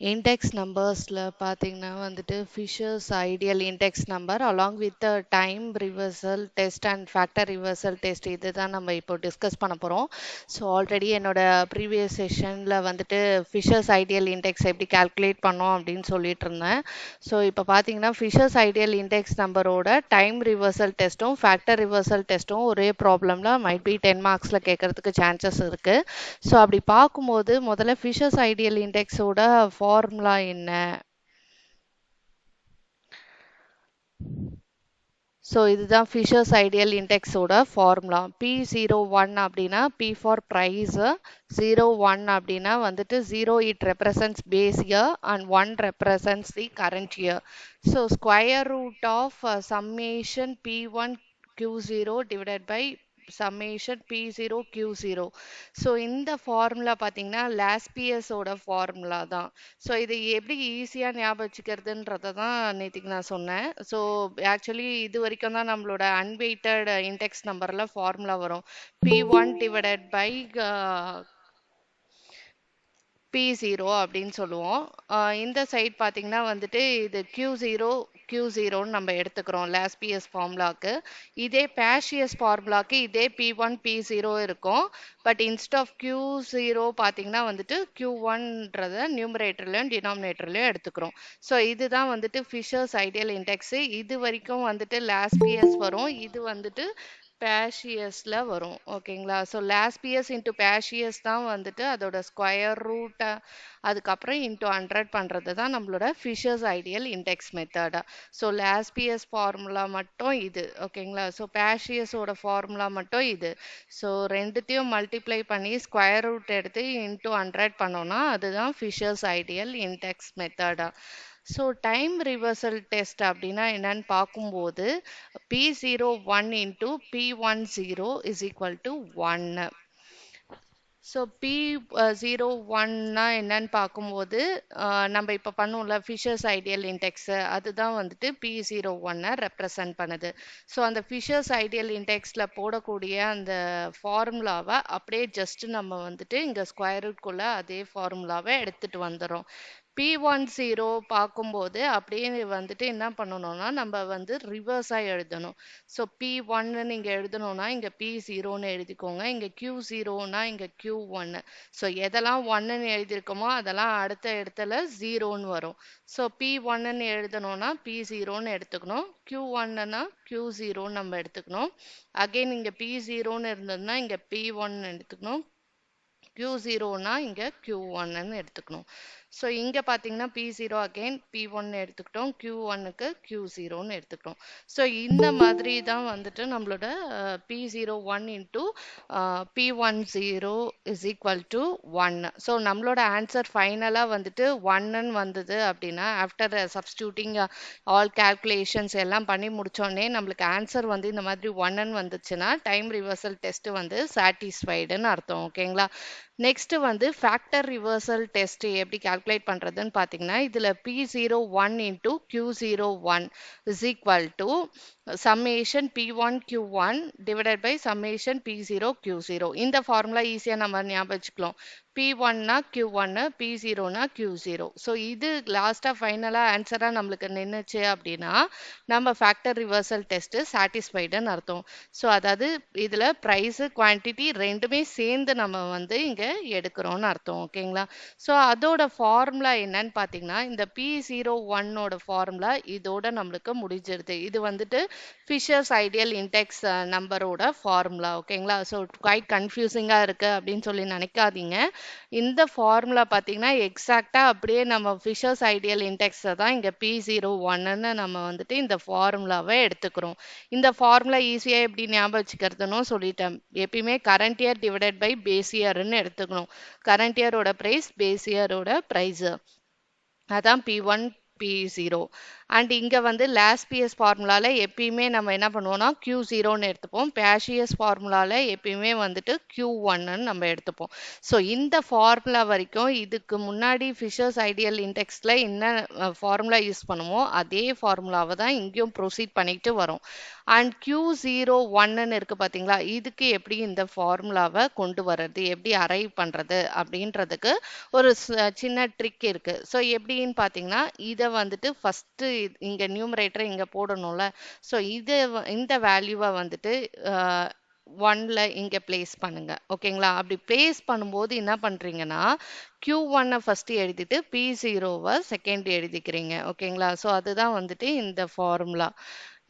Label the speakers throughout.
Speaker 1: Index numbers Fisher's ideal index number along with the time reversal test and factor reversal test இதுதான் நம்ம இப்போ discuss பண்ண போறோம். So already என்னோட previous செஷன்ல Fisher's ideal index எப்படி calculate பண்ணோம் அப்படின்னு சொல்லிட்டு இருந்தேன். ஸோ இப்போ பார்த்தீங்கன்னா Fisher's ideal index நம்பரோட டைம் ரிவர்சல் டெஸ்ட்டும் ஃபேக்டர் ரிவர்சல் டெஸ்ட்டும் ஒரே ப்ராப்ளம்ல மைட் பி 10 மார்க்ஸ்ல கேட்கறதுக்கு சான்சஸ் இருக்கு. ஸோ அப்படி பார்க்கும்போது முதல்ல ஃபிஷர்ஸ் ஐடியல் இண்டெக்ஸோட ஃபார்முலா என்ன? ஸோ இதுதான் ஃபிஷர்ஸ் ஐடியல் இண்டெக்ஸோட ஃபார்முலா. P01 அப்படின்னா P ஃபார் ப்ரைஸ், 01 அப்படின்னா 0 it represents base year and 1 represents the current year. So square root of summation P1 Q0 divided by summation P0 Q0. So இந்த formula பார்த்தீங்கன்னா லாஸ்பியஸோட formula தான். So இது எப்படி ஈஸியாக ஞாபகம் வச்சுக்கிறதுன்றதை தான் நேற்றுக்கு நான் சொன்னேன். ஸோ ஆக்சுவலி இது வரைக்கும் தான் நம்மளோட அன்வெயிட்டட் இண்டெக்ஸ் நம்பரில் ஃபார்முலா வரும். P1 டிவைடட் பை P0 அப்படின்னு சொல்லுவோம். இந்த சைட் பார்த்தீங்கன்னா இது Q0 நம்ம எடுத்துக்கிறோம் லாஸ்பியஸ் ஃபார்முலாக்கு. இதே பேஷியஸ் ஃபார்முலாக்கு இதே P1 P0 இருக்கும். பட் இன்ஸ்ட் ஆஃப் Q0 பார்த்தீங்கன்னா Q1ன்றத நியூமரேட்டர்லையும் டினாமினேட்டர்லையும் எடுத்துக்கிறோம். ஸோ இதுதான் ஃபிஷர்ஸ் ஐடியல் இண்டெக்ஸ். இது வரைக்கும் லாஸ்பியஸ் வரும். இது பேஷியஸ்ல வரும். ஓகேங்களா? ஸோ லாஸ்பியஸ் இன்ட்டு பேஷியஸ் தான் அதோட ஸ்கொயர் ரூட் அதுக்கப்புறம் இன்ட்டு 100 பண்ணுறது தான் நம்மளோட ஃபிஷர்ஸ் ஐடியல் இண்டெக்ஸ் மெத்தடா. ஸோ லாஸ்பியஸ் ஃபார்முலா மட்டும் இது. ஓகேங்களா? ஸோ பேஷியஸோட ஃபார்முலா மட்டும் இது. ஸோ ரெண்டுத்தையும் மல்டிப்ளை பண்ணி ஸ்கொயர் ரூட் எடுத்து இன்ட்டு 100 பண்ணோம்னா அதுதான் ஃபிஷர்ஸ் ஐடியல் இண்டெக்ஸ் மெத்தடா. ஸோ டைம் ரிவர்சல் டெஸ்ட் அப்படின்னா என்னன்னு பார்க்கும்போது P01 into P10 is equal to 1. So P01னா என்னன்னு பார்க்கும்போது நம்ம இப்போ பண்ணுவோம்ல ஃபிஷர்ஸ் ஐடியல் இண்டெக்ஸு அதுதான் P01 ரெப்ரசன்ட் பண்ணுது. ஸோ அந்த ஃபிஷர்ஸ் ஐடியல் இண்டெக்ஸில் போடக்கூடிய அந்த ஃபார்முலாவை அப்படியே ஜஸ்ட் நம்ம இங்கே ஸ்கொயர் ரூட்குள்ளே அதே ஃபார்முலாவை எடுத்துகிட்டு வந்துடும். P10 பார்க்கும்போது அப்படியே என்ன பண்ணணும்னா நம்ம ரிவர்ஸாக எழுதணும். ஸோ P1 நீங்கள் எழுதணும்னா இங்கே P0ன்னு எழுதிக்கோங்க. இங்கே Q0னா இங்கே Q1. ஸோ எதெல்லாம் 1ன்னு எழுதியிருக்கோமோ அதெல்லாம் அடுத்த இடத்துல 0ன்னு வரும். ஸோ P1ன்னு எழுதணும்னா P0ன்னு எடுத்துக்கணும். Q1ன்னா Q0ன்னு நம்ம எடுத்துக்கணும். அகெயின் இங்கே P0ன்னு இருந்ததுன்னா இங்கே P1 எடுத்துக்கணும். Q0னா இங்கே Q1ன்னு எடுத்துக்கணும். ஸோ இங்கே பார்த்தீங்கன்னா P0 அகெயின் P1 எடுத்துக்கிட்டோம். Q1க்கு Q0ன்னு எடுத்துக்கிட்டோம். ஸோ இந்த மாதிரி தான் நம்மளோட P01 into P10 is equal to 1. So நம்மளோட ஆன்சர் ஃபைனலாக 1ன்னு வந்தது அப்படின்னா ஆஃப்டர் சப்ஸ்டியூட்டிங் ஆல் கேல்குலேஷன்ஸ் எல்லாம் பண்ணி முடித்தோடனே நம்மளுக்கு ஆன்சர் இந்த மாதிரி 1ன்னு வந்துச்சுன்னா டைம் ரிவர்சல் டெஸ்ட்டு சாட்டிஸ்ஃபைடுன்னு அர்த்தம். ஓகேங்களா? நெக்ஸ்ட் ஃபேக்டர் ரிவர்சல் டெஸ்ட் எப்படி கால்குலேட் பண்றதுன்னு பார்த்தீங்கன்னா இதில் P01 into Q01 is equal to summation P1 Q1 divided by summation P0 Q0. இந்த ஃபார்முலா ஈஸியாக நம்ம ஞாபகம் வச்சுக்கலாம். P1னா Q1, P0னா Q0. ஸோ இது லாஸ்ட்டாக ஃபைனலாக ஆன்சராக நம்மளுக்கு நின்றுச்சு அப்படின்னா நம்ம ஃபேக்டர் ரிவர்சல் டெஸ்ட்டு சாட்டிஸ்ஃபைடுன்னு அர்த்தம். ஸோ அதாவது இதில் ப்ரைஸு குவான்டிட்டி ரெண்டுமே சேர்ந்து நம்ம இங்கே எடுக்கிறோன்னு அர்த்தம். ஓகேங்களா? ஸோ அதோட ஃபார்முலா என்னன்னு பார்த்தீங்கன்னா இந்த P01ஓட ஃபார்முலா இதோட நம்மளுக்கு முடிஞ்சிருது. இது ஃபிஷர்ஸ் ஐடியல் இண்டெக்ஸ் நம்பரோட ஃபார்முலா. ஓகேங்களா? ஸோ குவைட் கன்ஃபியூசிங்காக இருக்குது அப்படின்னு சொல்லி நினைக்காதீங்க. இந்த ஃபார்முலா பார்த்தீங்கன்னா எக்ஸாக்டாக அப்படியே நம்ம ஃபிஷர்ஸ் ஐடியல் இண்டெக்ஸை தான் இங்கே P01ன்னு நம்ம இந்த ஃபார்முலாவை எடுத்துக்கிறோம். இந்த ஃபார்முலா ஈஸியாக எப்படி ஞாபகம் வச்சுக்கிறதுன்னு சொல்லிட்டேன். எப்பயுமே current year divided by base இயர்ன்னு எடுத்துக்கணும். கரண்ட் இயரோட ப்ரைஸ் பேஸ் இயரோட ப்ரைஸு அதான் P1 P0. அண்ட் இங்கே வந்து லாஸ்பியஸ் ஃபார்முலாவில் எப்பயுமே நம்ம என்ன பண்ணுவோம்னா Q0ன்னு எடுத்துப்போம். பேஷியஸ் ஃபார்முலாவில் எப்பயுமே வந்துட்டு Q1ன்னு நம்ம எடுத்துப்போம். ஸோ இந்த ஃபார்முலா வரைக்கும் இதுக்கு முன்னாடி ஃபிஷர்ஸ் ஐடியல் இண்டெக்ஸில் என்ன ஃபார்முலா யூஸ் பண்ணுமோ அதே ஃபார்முலாவை தான் இங்கேயும் ப்ரொசீட் பண்ணிட்டு வரோம். அண்ட் Q01ன்னு இருக்கு பார்த்தீங்களா, இதுக்கு எப்படி இந்த ஃபார்முலாவை கொண்டு வர்றது, எப்படி அரைவ் பண்ணுறது அப்படின்றதுக்கு ஒரு சின்ன ட்ரிக் இருக்கு. ஸோ எப்படின்னு பார்த்தீங்கன்னா, இதை வந்துட்டு ஃபர்ஸ்ட் இங்க நியூமரேட்டரை இங்க போடணும்ல. ஸோ இந்த வேல்யூவை வந்துட்டு 1ல இங்க பிளேஸ் பண்ணுங்க. ஓகேங்களா? அப்படி பிளேஸ் பண்ணும்போது என்ன பண்றீங்கன்னா Q1 ஃபர்ஸ்ட் எழுதிட்டு P0 செகண்ட் எழுதிக்கிறீங்க. ஓகேங்களா? ஸோ அதுதான் வந்துட்டு இந்த ஃபார்முலா.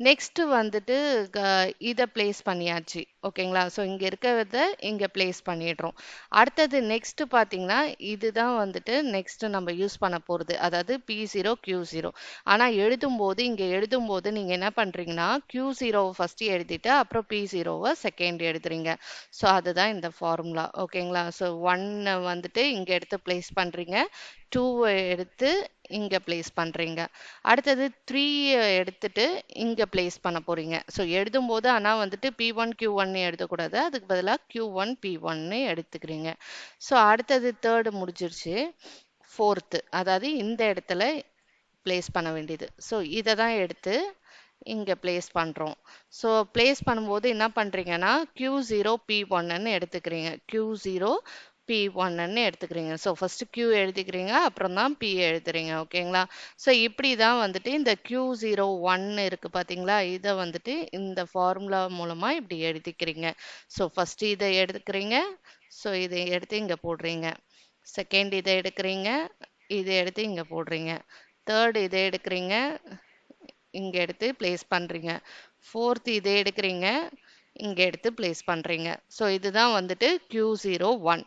Speaker 1: நெக்ஸ்ட் வந்துட்டு இதை பிளேஸ் பண்ணியாச்சு. ஓகேங்களா? ஸோ இங்கே இருக்கிறத இங்கே பிளேஸ் பண்ணிடுறோம். அடுத்தது நெக்ஸ்ட் பார்த்தீங்கன்னா இதுதான் வந்துட்டு நெக்ஸ்ட் நம்ம யூஸ் பண்ண போகிறது, அதாவது P0 Q0. ஆனால் இங்கே எழுதும்போது நீங்கள் என்ன பண்ணுறீங்கன்னா Q0 ஃபர்ஸ்ட் எழுதிட்டு அப்புறம் P0 செகண்ட் எழுதுறீங்க. ஸோ அதுதான் இந்த ஃபார்முலா. ஓகேங்களா? ஸோ 1 வந்துட்டு இங்கே எடுத்து பிளேஸ் பண்ணுறீங்க, 2 எடுத்து இங்க பிளேஸ் பண்றீங்க, அடுத்தது 3 எடுத்துட்டு இங்க பிளேஸ் பண்ண போறீங்க. ஸோ எழுதும்போது ஆனால் வந்துட்டு P1 Q1 எழுதக்கூடாது, அதுக்கு பதிலாக Q1 P1 எடுத்துக்கிறீங்க. ஸோ அடுத்தது தேர்டு முடிஞ்சிருச்சு. ஃபோர்த்து அதாவது இந்த இடத்துல பிளேஸ் பண்ண வேண்டியது. ஸோ இதை தான் எடுத்து இங்கே பிளேஸ் பண்ணுறோம். ஸோ பிளேஸ் பண்ணும்போது என்ன பண்ணுறீங்கன்னா Q0 P1ன்னு எடுத்துக்கிறீங்க, Q0 P1ன்னு எடுத்துக்கிறீங்க. ஸோ ஃபர்ஸ்ட் Q எழுதிக்கிறீங்க, அப்புறம் தான் P எழுதுறீங்க. ஓகேங்களா? ஸோ இப்படி தான் வந்துட்டு இந்த Q01 இருக்கு பார்த்தீங்களா, இதை வந்துட்டு இந்த ஃபார்முலா மூலமாக இப்படி எழுதிக்கிறீங்க. ஸோ ஃபர்ஸ்ட் இதை எடுத்துக்கிறீங்க, ஸோ இதை எடுத்து இங்கே போடுறீங்க. செகண்ட் இதை எடுக்கிறீங்க, இதை எடுத்து இங்கே போடுறீங்க. தேர்ட் இதை எடுக்கிறீங்க, இங்கே எடுத்து பிளேஸ் பண்ணுறீங்க. ஃபோர்த் இதை எடுக்கிறீங்க, இங்கே எடுத்து பிளேஸ் பண்ணுறீங்க. ஸோ இதுதான் வந்துட்டு Q01.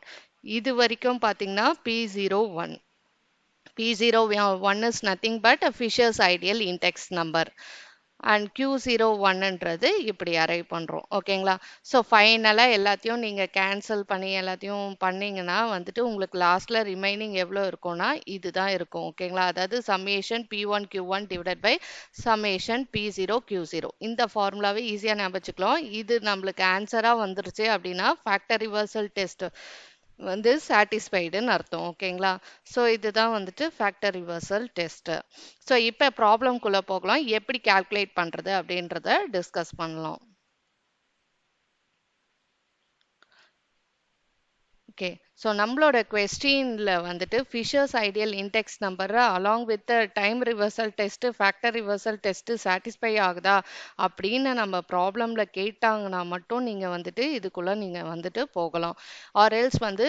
Speaker 1: இது வரைக்கும் பார்த்தீங்கன்னா P01. P01 is nothing but a Fisher's ideal index number. And Q01ன்றது இப்படி அரைவ் பண்ணுறோம். ஓகேங்களா? ஸோ ஃபைனலாக எல்லாத்தையும் நீங்கள் கேன்சல் பண்ணி எல்லாத்தையும் பண்ணிங்கன்னா வந்துட்டு உங்களுக்கு லாஸ்ட்டில் ரிமைனிங் எவ்வளோ இருக்கும்னா இதுதான் இருக்கும். ஓகேங்களா? அதாவது summation P1 Q1 divided by summation P0 Q0. இந்த ஃபார்முலாவை ஈஸியாக ஞாபகம் வச்சுக்கலாம். இது நம்மளுக்கு ஆன்சராக வந்துருச்சு அப்படின்னா ஃபேக்டர் ரிவர்சல் டெஸ்ட் வந்து சாட்டிஸ்ஃபைடுன்னு அர்த்தம். ஓகேங்களா? ஸோ இதுதான் வந்துட்டு ஃபேக்டர் ரிவர்சல் டெஸ்ட். ஸோ இப்போ ப்ராப்ளம்குள்ளே போகலாம், எப்படி கால்குலேட் பண்ணுறது அப்படின்றத டிஸ்கஸ் பண்ணலாம். ஓகே, ஸோ நம்மளோட கொஸ்டினில் வந்துட்டு ஃபிஷர்ஸ் ஐடியல் இண்டெக்ஸ் நம்பரை along with time reversal test factor reversal test satisfy ஆகுதா அப்படின்னு நம்ம ப்ராப்ளமில் கேட்டாங்கன்னா மட்டும் நீங்கள் வந்துட்டு இதுக்குள்ளே நீங்கள் வந்துட்டு போகலாம். ஆர் எல்ஸ் வந்து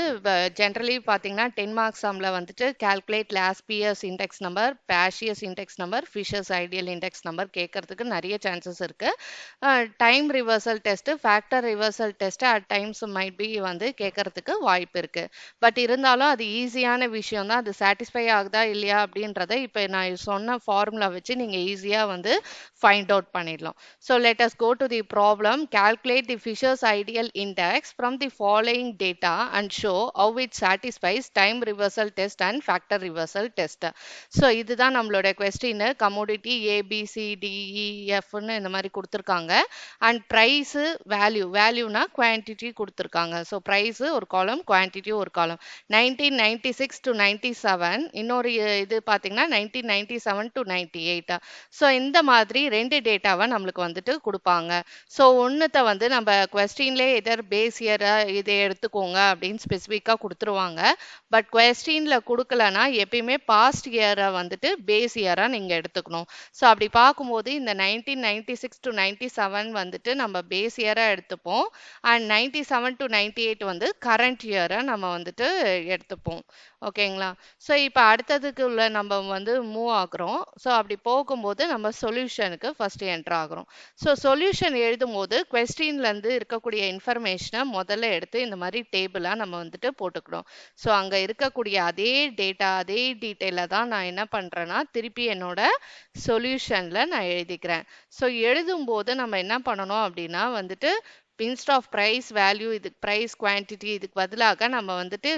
Speaker 1: ஜென்ரலி பார்த்தீங்கன்னா 10 மார்க்ஸ் சம்மில் வந்துட்டு calculate Laspeyres index number, Paasche's index number, Fisher's ideal index number கேட்கறதுக்கு நிறைய சான்சஸ் இருக்குது. Time reversal test factor reversal test at times might be வந்து கேட்கறதுக்கு வாய்ப்பு இருக்கு. பட் இருந்தாலும் அது ஈஸியான விஷயம் தான். அது சாட்டிஸ்ஃபை ஆகுதா இல்லையா அப்படின்றத இப்போ நான் சொன்ன ஃபார்முலா வச்சு நீங்கள் ஈஸியாக வந்து ஃபைண்ட் அவுட் பண்ணிடலாம். So let us go to the problem. Calculate the Fisher's ideal index from the following data and show how it satisfies time reversal test and factor reversal test. So இதுதான் நம்மளோட question. Commodity ABCDEFன்னு இந்த மாதிரி கொடுத்துருக்காங்க. And price வேல்யூனா quantity கொடுத்துருக்காங்க. So price ஒரு காலம், குவான்டிட்டி ஒரு காலம். 1996 to 97, இன்னொரு இது பார்த்தீங்கன்னா 1997 to 98. ஸோ இந்த மாதிரி ரெண்டு டேட்டாவை நம்மளுக்கு வந்துட்டு கொடுப்பாங்க. ஸோ ஒன்றுத்தை வந்து நம்ம கொஸ்டின்லேயே எதர் பேஸ் இயராக இதை எடுத்துக்கோங்க அப்படின்னு ஸ்பெசிஃபிக்காக கொடுத்துருவாங்க. பட் கொஸ்டினில் கொடுக்கலன்னா எப்பயுமே பாஸ்ட் இயரை வந்துட்டு பேஸ் இயராக நீங்கள் எடுத்துக்கணும். ஸோ அப்படி பார்க்கும்போது இந்த 1996 to 97 வந்துட்டு நம்ம பேஸ் இயராக எடுத்துப்போம். அண்ட் 97 to 98 வந்து கரண்ட் இயரை நம்ம வந்துட்டு எடுத்துப்போம். ஓகேங்களா? ஸோ இப்போ அடுத்ததுக்குள்ள நம்ம வந்து மூவ் ஆகுறோம். ஸோ அப்படி போகும்போது நம்ம சொல்யூஷனுக்கு ஃபர்ஸ்ட் என்டர் ஆகுறோம். ஸோ சொல்யூஷன் எழுதும் போது கொஸ்டின்லேருந்து இருக்கக்கூடிய இன்ஃபர்மேஷனை முதல்ல எடுத்து இந்த மாதிரி டேபிளாக நம்ம வந்துட்டு போட்டுக்கணும். ஸோ அங்கே இருக்கக்கூடிய அதே டேட்டா அதே டீட்டெயிலை தான் நான் என்ன பண்ணுறேன்னா திருப்பி என்னோட சொல்யூஷனில் நான் எழுதிக்கிறேன். ஸோ எழுதும்போது நம்ம என்ன பண்ணணும் அப்படின்னா வந்துட்டு இன்ஸ்ட் ஆஃப் ப்ரைஸ் வேல்யூ இதுக்கு ப்ரைஸ் குவான்டிட்டி இதுக்கு பதிலாக நம்ம வந்துட்டு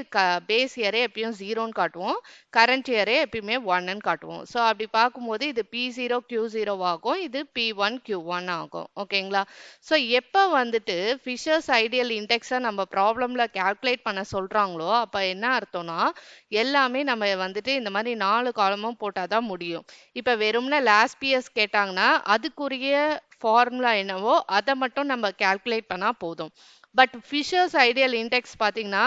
Speaker 1: பேஸ் இயரே எப்பயும் 0ன்னு காட்டுவோம், கரண்ட் இயரே எப்பயுமே 1ன்னு காட்டுவோம். ஸோ அப்படி பார்க்கும்போது இது P0 Q0 ஆகும், இது P1 Q1 ஆகும். ஓகேங்களா? ஸோ எப்போ வந்துட்டு ஃபிஷர்ஸ் ஐடியல் இண்டெக்ஸை நம்ம ப்ராப்ளம்ல கால்குலேட் பண்ண சொல்றாங்களோ அப்போ என்ன அர்த்தம்னா எல்லாமே நம்ம வந்துட்டு இந்த மாதிரி 4 காலமும் போட்டால் தான் முடியும். இப்போ வெறும்னா லாஸ்ட் பிஎஸ் கேட்டாங்கன்னா அதுக்குரிய ஃபார்முலா என்னவோ அதை மட்டும் நம்ம கால்குலேட் பண்ணா போதும். பட் ஃபிஷர்ஸ் ஐடியல் இண்டெக்ஸ் பார்த்தீங்கன்னா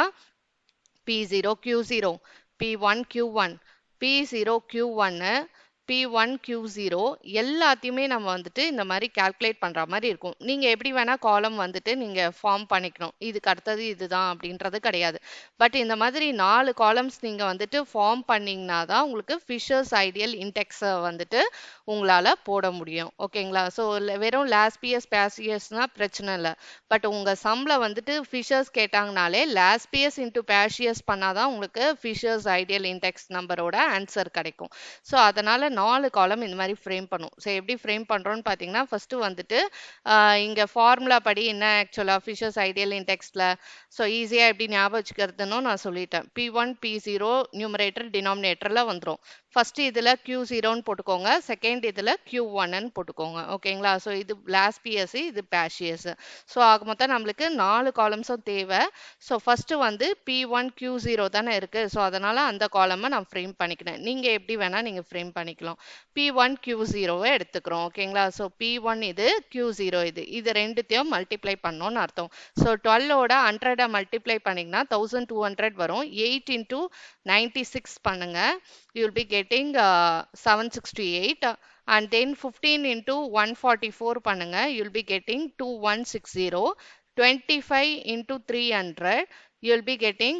Speaker 1: P0 Q0, P1 Q1, P0 Q1, P1 Q0 எல்லாத்தையுமே நம்ம வந்துட்டு இந்த மாதிரி கால்குலேட் பண்ற மாதிரி இருக்கும். நீங்க எப்படி வேணா காலம் வந்துட்டு நீங்க ஃபார்ம் பண்ணிக்கணும், இதுக்கு அடுத்தது இதுதான் அப்படின்றது கிடையாது. பட் இந்த மாதிரி 4 காலம்ஸ் நீங்க வந்துட்டு ஃபார்ம் பண்ணீங்கன்னா தான் உங்களுக்கு ஃபிஷர்ஸ் ஐடியல் இண்டெக்ஸை வந்துட்டு உங்களால போட முடியும். ஓகேங்களா? ஸோ வெறும் லாஸ்ட் பிஎஸ் பேசியஸ்னா பிரச்சனை இல்லை. பட் உங்க சம்ல வந்துட்டு ஃபிஷர்ஸ் கேட்டாங்கனாலே லாஸ்ட் பிஎஸ் இன்டூ பேஷியஸ் பண்ணாதான் உங்களுக்கு ஃபிஷர்ஸ் ஐடியல் இண்டெக்ஸ் நம்பரோட ஆன்சர் கிடைக்கும். ஸோ அதனால 4 காலம் இந்த மாதிரி ஃப்ரேம் பண்ணும். ஸோ எப்படி ஃப்ரேம் பண்றோம்னு பார்த்தீங்கன்னா ஃபர்ஸ்ட் வந்துட்டு இங்க ஃபார்முலா படி என்ன ஆக்சுவலா ஃபிஷர்ஸ் ஐடியல் இண்டெக்ஸ்ல ஸோ ஈஸியா எப்படி ஞாபகம் வச்சுக்கிறதுன்னு நான் சொல்லிட்டேன். P1 P0 நியூமரேட்டர் டினாமினேட்டர்ல வந்துடும். ஃபர்ஸ்ட் இதுல Q0ன்னு போட்டுக்கோங்க, செகண்ட் இதுல Q1ன்னு போட்டுக்கோங்க. ஓகேங்களா? ஸோ இது லாஸ்ட் பிஎஸ், இது பேஷியஸ். ஸோ ஆக மொத்தம் நம்மளுக்கு 4 காலம்ஸும் தேவை. ஸோ ஃபர்ஸ்ட் வந்து P1 Q0 தானே இருக்கு. ஸோ அதனால அந்த காலமை நான் ஃப்ரேம் பண்ணிக்கிறேன். நீங்க எப்படி வேணா நீங்க ஃப்ரேம் பண்ணிக்கலாம். P1 Q0வை எடுத்துக்கிறோம். ஓகேங்களா? ஸோ P1 இது, Q0 இது ரெண்டுத்தையும் மல்டிப்ளை பண்ணோம்னு அர்த்தம். ஸோ 12ஓட 100 மல்டிப்ளை பண்ணீங்கன்னா 1200 வரும். 8 into 96 பண்ணுங்க, you will be getting 768. And then 15 into 144 பண்ணுங்க, you will be getting 2160. 25 into 300, you will be getting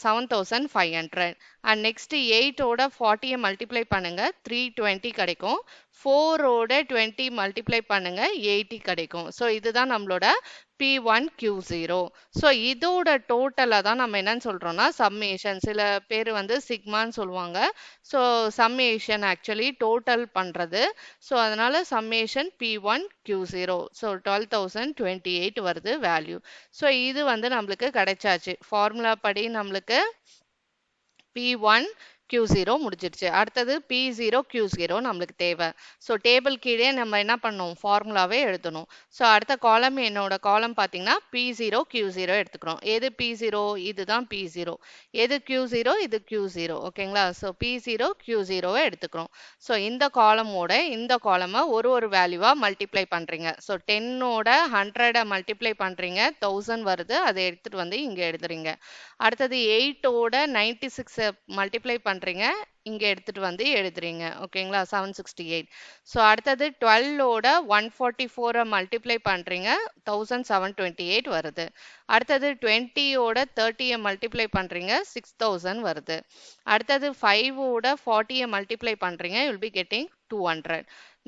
Speaker 1: 7500. And next 8 ஓட 40 மல்டிப்ளை பண்ணுங்க, 320 கிடைக்கும். 4 ஓட 20 மல்டிப்ளை பண்ணுங்க, 80 கிடைக்கும். ஸோ இதுதான் நம்மளோட P1 Q0. ஸோ இதோட டோட்டலை தான் நம்ம என்னன்னு சொல்றோம்னா சம்மேஷன். சில பேர் வந்து சிக்மான்னு சொல்லுவாங்க. ஸோ சம்மேஷன் ஆக்சுவலி டோட்டல் பண்றது. ஸோ அதனால சம்மேஷன் P1 Q0. ஸோ 12028 வருது வேல்யூ. ஸோ இது வந்து நம்மளுக்கு கிடைச்சாச்சு. ஃபார்முலா படி நம்மளுக்கு P1 Q0 முடிஞ்சிடுச்சு. அடுத்தது P0 Q0 நம்மளுக்கு தேவை. ஸோ டேபிள் கீழே நம்ம என்ன பண்ணோம், ஃபார்முலாவே எழுதணும். ஸோ அடுத்த காலம் என்னோட காலம் பார்த்தீங்கன்னா P0 Q0 எடுத்துக்கிறோம். எது P0? இதுதான் P0. எது Q0? இது Q0. ஓகேங்களா? ஸோ P0 Q0வை எடுத்துக்கிறோம். ஸோ இந்த காலமோட இந்த காலமை ஒரு வேல்யூவா மல்டிப்ளை பண்றீங்க. ஸோ 10ஓட 100 மல்டிப்ளை பண்றீங்க, 1000 வருது, அதை எடுத்துட்டு வந்து இங்க எழுதுறீங்க. அடுத்தது 8ஓட 96 மல்டிப்ளை பண்றீங்க, இங்க எடுத்துட்டு வந்து எழுதுறீங்க. ஓகேங்களா? 768. ஸோ அடுத்தது 12ஓட 144 மல்டிப்ளை பண்றீங்க, 1728 வருது. அடுத்தது 20ஓட 30 மல்டிப்ளை பண்றீங்க, 6000 வருது. அடுத்தது 5ஓட 40 மல்டிப்ளை பண்றீங்க, you'll be getting 200.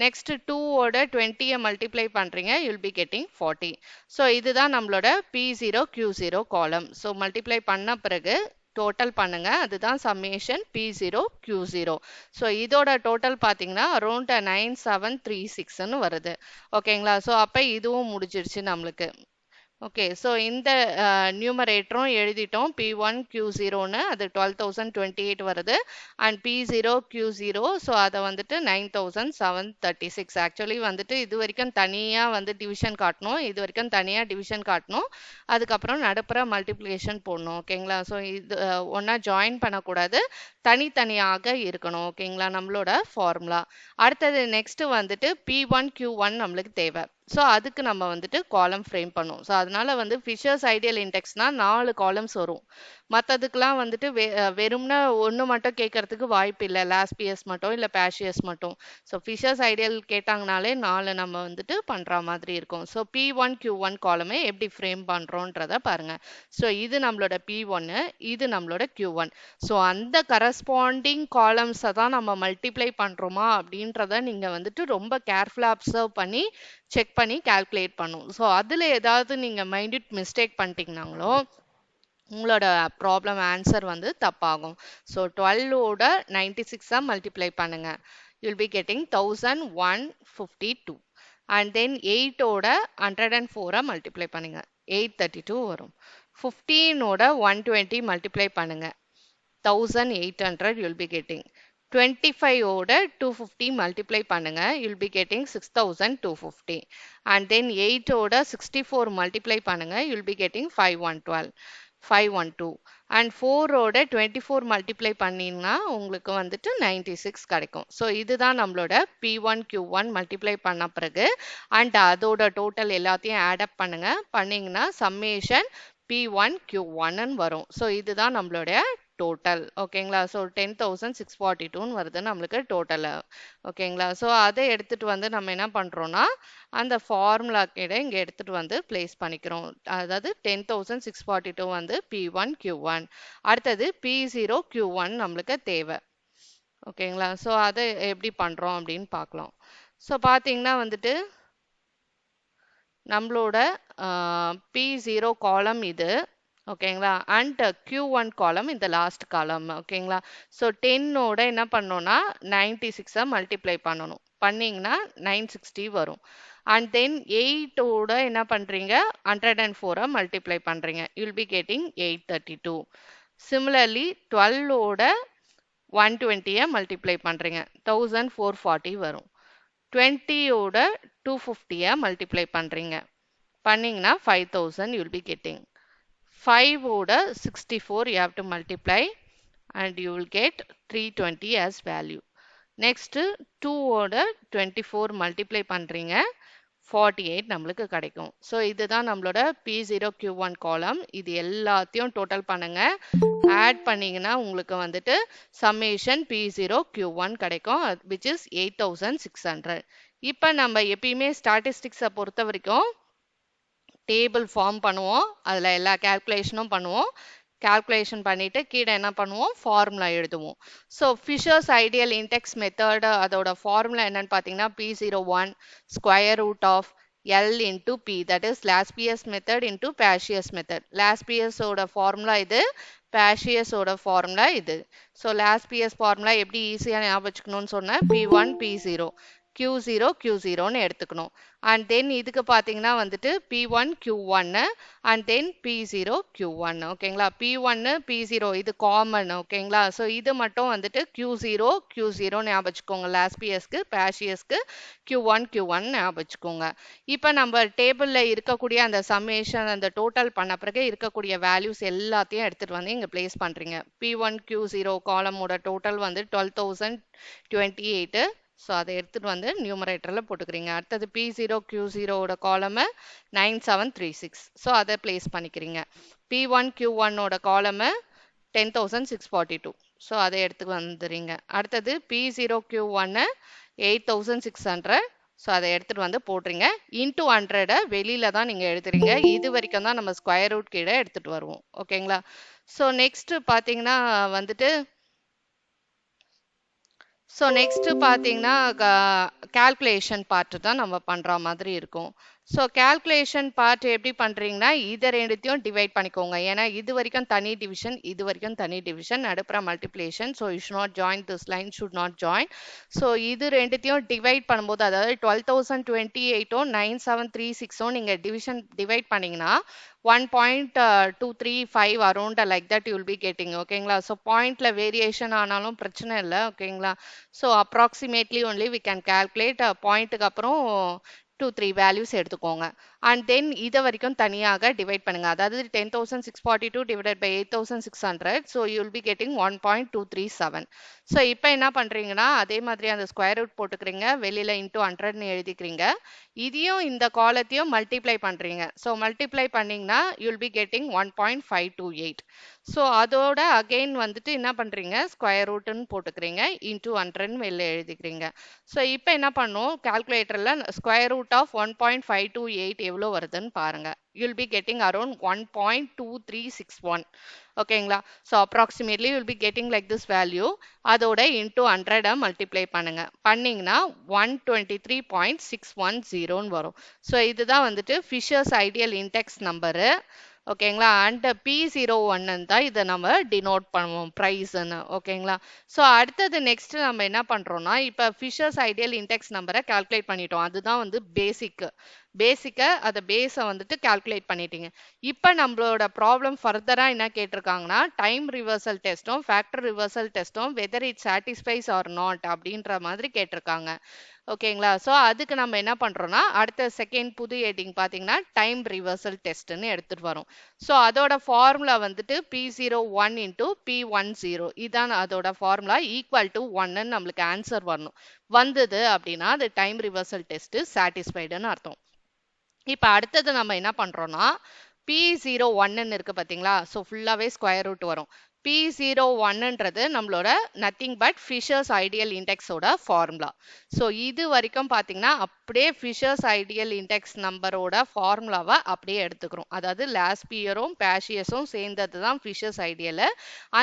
Speaker 1: நெக்ஸ்ட் 2ஓட 20 மல்டிப்ளை பண்றீங்க, you'll be getting 40. ஸோ இதுதான் நம்மளோட P0 Q0 காலம். ஸோ மல்டிப்ளை பண்ண பிறகு டோட்டல் பண்ணுங்க, அதுதான் சம்மேஷன் P0 Q0. ஸோ இதோட டோட்டல் பார்த்தீங்கன்னா அரௌண்ட் 9736ன்னு வருது. ஓகேங்களா? ஸோ அப்போ இதுவும் முடிஞ்சிருச்சு நம்மளுக்கு. ஓகே, ஸோ இந்த நியூமரேட்டரும் எழுதிட்டோம். P1 Q0ன்னு அது 12028 வருது. அண்ட் P0 Q0, ஸோ அதை வந்துட்டு 9736. ஆக்சுவலி வந்துட்டு இது வரைக்கும் தனியாக வந்து டிவிஷன் காட்டணும், இது வரைக்கும் தனியாக டிவிஷன் காட்டணும், அதுக்கப்புறம் நடுப்புற மல்டிப்ளிகேஷன் போடணும். ஓகேங்களா? ஸோ இது ஒன்றா ஜாயின் பண்ணக்கூடாது, தனித்தனியாக இருக்கணும். ஓகேங்களா? நம்மளோட ஃபார்முலா. அடுத்தது நெக்ஸ்ட் வந்துட்டு P1 Q1 நம்மளுக்கு தேவை. ஸோ அதுக்கு நம்ம வந்துட்டு காலம் ஃப்ரேம் பண்ணும். ஸோ அதனால வந்து ஃபிஷர்ஸ் ஐடியல் இண்டெக்ஸ்னா 4 காலம்ஸ் வரும். மற்றதுக்கெலாம் வந்துட்டு வெறும்னா ஒன்று மட்டும் கேட்கறதுக்கு வாய்ப்பு இல்லை, லாஸ்ட் பிஎஸ் மட்டும் இல்லை பேஷியஸ் மட்டும். ஸோ ஃபிஷர்ஸ் ஐடியல் கேட்டாங்கனாலே 4 நம்ம வந்துட்டு பண்ணுற மாதிரி இருக்கும். ஸோ P1 Q1 காலமே எப்படி ஃப்ரேம் பண்ணுறோன்றத பாருங்க. ஸோ இது நம்மளோட P1, இது நம்மளோட Q1. ஸோ அந்த கரஸ்பாண்டிங் காலம்ஸை தான் நம்ம மல்டிப்ளை பண்ணுறோமா அப்படின்றத நீங்கள் வந்துட்டு ரொம்ப கேர்ஃபுல்லாக அப்சர்வ் பண்ணி செக் பண்ணி கால்குலேட் பண்ணும். ஸோ அதில் ஏதாவது நீங்கள் மைன்யூட் மிஸ்டேக் பண்ணிட்டீங்கனாங்களோ உங்களோட ப்ராப்ளம் ஆன்சர் வந்து தப்பாகும். ஸோ 12ஓட 96 மல்டிப்ளை பண்ணுங்க, you'll be getting 1152. And then 8 ஓட 104 மல்டிப்ளை பண்ணுங்க 832 வரும். 15 ஓட 120 மல்டிப்ளை பண்ணுங்க 1800 you'll be getting. 25 ஓட 250 மல்டிப்ளை பண்ணுங்க you'll be getting 6250. and then 8 ஓட 64 மல்டிப்ளை பண்ணுங்க you'll be getting 512 and 4 ஓட 24 மல்டிப்ளை பண்ணீங்கன்னா உங்களுக்கு வந்துட்டு 96 கிடைக்கும். ஸோ இதுதான் நம்மளோட P1 Q1 மல்டிப்ளை பண்ண பிறகு அண்ட் அதோட டோட்டல் எல்லாத்தையும் ஆட் அப் பண்ணுங்க. பண்ணீங்கன்னா சம்மேஷன் P1 Q1 வரும். ஸோ இதுதான் நம்மளுடைய டோட்டல். ஓகேங்களா? ஸோ 10,642 வருது நம்மளுக்கு டோட்டல். ஓகேங்களா? ஸோ அதை எடுத்துட்டு வந்து நம்ம என்ன பண்றோம்னா அந்த ஃபார்முலா கிட்ட இங்க எடுத்துட்டு வந்து பிளேஸ் பண்ணிக்கிறோம். அதாவது 10,642 வந்து P1 Q1. அடுத்தது P0 Q1 நம்மளுக்கு தேவை. ஓகேங்களா? ஸோ அதை எப்படி பண்றோம் அப்படின்னு பார்க்கலாம். ஸோ பார்த்தீங்கன்னா வந்துட்டு நம்மளோட P0 காலம் இது. ஓகேங்களா? அண்ட் Q1 காலம் இந்த லாஸ்ட் காலம். ஓகேங்களா? ஸோ 10 ஓட என்ன பண்ணோம்னா 96 மல்டிப்ளை பண்ணணும். பண்ணீங்கன்னா 960 வரும். அண்ட் தென் 8 ஓட என்ன பண்றீங்க 104 மல்டிப்ளை பண்றீங்க you'll be getting 832. சிமிலர்லி 12 ஓட 120 மல்டிப்ளை பண்றீங்க 1440 வரும். 20 ஓட 250 மல்டிப்ளை பண்றீங்க பண்ணீங்கன்னா 5000 you'll be getting. 5 ஓட 64 you have to multiply and you will get 320 as value. Next 2 ஓட 24 multiply பண்றீங்க 48 நம்மளுக்கு கிடைக்கும். ஸோ இதுதான் நம்மளோட P0 Q1 காலம். இது எல்லாத்தையும் டோட்டல் பண்ணுங்க. ஆட் பண்ணீங்கன்னா உங்களுக்கு வந்துட்டு சம்மேஷன் P0 Q1 கிடைக்கும் which is 8600. இப்போ நம்ம எப்பயுமே ஸ்டாட்டிஸ்டிக்ஸை பொறுத்த வரைக்கும் டேபிள் ஃபார்ம் பண்ணுவோம். அதில் எல்லா கேல்குலேஷனும் பண்ணுவோம். கால்குலேஷன் பண்ணிட்டு கீழே என்ன பண்ணுவோம் ஃபார்முலா எழுதுவோம். So Fisher's ideal index method அதோட ஃபார்முலா என்னன்னு பார்த்தீங்கன்னா P01 square root of L into P, that is Laspeyres method into Paaschius method. Laspeyres ஓட ஃபார்முலா இது, Paaschius ஓட ஃபார்முலா இது. ஸோ Laspeyres ஃபார்முலா எப்படி ஈஸியாக ஞாபகம் வச்சுக்கணும்னு சொன்னேன். P1 P0 Q0 Q0ன்னு எடுத்துக்கணும். அண்ட் தென் இதுக்கு பார்த்தீங்கன்னா வந்துட்டு P1 Q1 and then P0 Q1. ஓகேங்களா? P1 P0 இது காமன். ஓகேங்களா? ஸோ இது மட்டும் வந்துட்டு Q0 Q0 ஞாபகம் வச்சுக்கோங்க. லாஸ்பியஸ்க்கு பாஷியஸ்க்கு Q1 Q1 ஞாபகம் வச்சுக்கோங்க. இப்போ நம்ம டேபிளில் இருக்கக்கூடிய அந்த சம்மேஷன் அந்த டோட்டல் பண்ண பிறகு இருக்கக்கூடிய வேல்யூஸ் எல்லாத்தையும் எடுத்துகிட்டு வந்து இங்கே பிளேஸ் பண்ணுறீங்க. P1 Q0 காலமோட டோட்டல் வந்து 12,028. ஸோ அதை எடுத்துகிட்டு வந்து நியூமரேட்டரில் போட்டுக்கிறீங்க. அடுத்தது P0 Q0ஓட காலமு 9736. ஸோ அதை பிளேஸ் பண்ணிக்கிறீங்க. P1 Q1ஓட column 10,642. ஸோ அதை எடுத்து வந்துடுறீங்க. அடுத்தது P0 Q1 8,600. ஸோ அதை எடுத்துகிட்டு வந்து போட்டுறீங்க. இன்ட்டு 100 வெளியில் தான் நீங்கள் எழுதுறீங்க. இது வரைக்கும் தான் நம்ம ஸ்கொயர் ரூட் கீழே எடுத்துகிட்டு வருவோம். ஓகேங்களா? ஸோ நெக்ஸ்ட்டு பார்த்தீங்கன்னா வந்துட்டு பார்த்தீங்கன்னா கால்குலேஷன் பார்ட்டு தான் நம்ம பண்ணுற மாதிரி இருக்கும். ஸோ கால்குலேஷன் பார்ட் எப்படி பண்ணுறீங்கன்னா இதை ரெண்டுத்தையும் டிவைட் பண்ணிக்கோங்க. ஏன்னா இது வரைக்கும் தனி டிவிஷன், இது வரைக்கும் தனி டிவிஷன், நடுப்புற multiplication. So you should not join, this line should not join. So இது ரெண்டுத்தையும் டிவைட் பண்ணும்போது அதாவது 12,028 9736 நீங்கள் டிவைட் பண்ணிங்கன்னா 1.235 around like that you will be getting. ஓகேங்களா? ஸோ பாயிண்ட்ல வேரியேஷன் ஆனாலும் பிரச்சனை இல்லை. ஓகேங்களா? So approximately only we can calculate. பாயிண்ட்டுக்கு அப்புறம் 2-3 வேல்யூஸ் எடுத்துக்கோங்க. அண்ட் தென் இதை வரைக்கும் தனியாக டிவைட் பண்ணுங்க. அதாவது 10,642 divided by 8,600. So you will be getting 1.237. So இப்போ என்ன பண்ணுறீங்கன்னா அதே மாதிரி அந்த ஸ்கொயர் ரூட் போட்டுக்கிறீங்க, வெளியில் இன்ட்டு 100ன்னு எழுதிக்கிறீங்க. இதையும் இந்த காலத்தையும் மல்டிப்ளை பண்ணுறீங்க. ஸோ மல்டிப்ளை பண்ணிங்கன்னா you will be getting 1.528. So அதோட அகெயின் வந்துட்டு என்ன பண்ணுறீங்க ஸ்கொயர் ரூட்டுன்னு போட்டுக்கிறீங்க, இன்ட்டு 100ன்னு வெளில எழுதிக்கிறீங்க. ஸோ இப்போ என்ன பண்ணும் கால்குலேட்டரில் ஸ்கொயர் ரூட் ஆஃப் 1.528 எவ்வளோ வருதுன்னு பாருங்க. you'll be getting around 1.2361. ஓகேங்களா? So approximately you'll be getting like this value. அதோட இன்ட்டு 100 மல்டிப்ளை பண்ணுங்க. பண்ணிங்கன்னா 123.610 வரும். ஸோ இதுதான் வந்துட்டு ஃபிஷர்ஸ் ஐடியல் இன்டெக்ஸ் நம்பரு. ஓகேங்களா. அண்ட் P01 தான் இதை நம்ம டினோட் பண்ணுவோம் ப்ரைஸ்ன்னு. ஓகேங்களா. ஸோ அடுத்தது நெக்ஸ்ட் நம்ம என்ன பண்றோம்னா, இப்போ ஃபிஷர்ஸ் ஐடியல் இண்டெக்ஸ் நம்பரை கால்குலேட் பண்ணிட்டோம். அதுதான் வந்து பேசிக்கை அதை பேஸை வந்துட்டு கால்குலேட் பண்ணிட்டீங்க. இப்போ நம்மளோட ப்ராப்ளம் ஃபர்தராக என்ன கேட்டிருக்காங்கன்னா, டைம் ரிவர்சல் டெஸ்ட்டும் ஃபேக்டர் ரிவர்சல் டெஸ்ட்டும் whether it satisfies or not அப்படின்ற மாதிரி கேட்டிருக்காங்க. ஓகேங்களா. ஸோ அதுக்கு நம்ம என்ன பண்ணுறோம்னா, அடுத்த செகண்ட் புது ஹெட்டிங் பார்த்தீங்கன்னா டைம் ரிவர்சல் டெஸ்ட்னு எடுத்துகிட்டு வரோம். ஸோ அதோட ஃபார்முலா வந்துட்டு P01 இன்டூ P10 இதான் அதோட ஃபார்முலா. ஈக்குவல் டு 1ன்னு நம்மளுக்கு ஆன்சர் வரணும். வந்தது அப்படின்னா அது டைம் ரிவர்சல் டெஸ்ட் சாட்டிஸ்ஃபைடுன்னு அர்த்தம். இப்போ அடுத்தது நம்ம என்ன பண்ணுறோம்னா, P01 இருக்கு பார்த்தீங்களா. ஸோ ஃபுல்லாகவே ஸ்கொயர் ரூட் வரும். P01ன்றது நம்மளோட நத்திங் பட் ஃபிஷர்ஸ் ஐடியல் இண்டெக்ஸோட ஃபார்முலா. ஸோ இது வரைக்கும் பார்த்தீங்கன்னா அப்படியே ஃபிஷர்ஸ் ஐடியல் இண்டெக்ஸ் நம்பரோட ஃபார்முலாவை அப்படியே எடுத்துக்கிறோம். அதாவது லாஸ்பியரும் பேஷியஸும் சேர்ந்தது தான் ஃபிஷர்ஸ் ஐடியல்.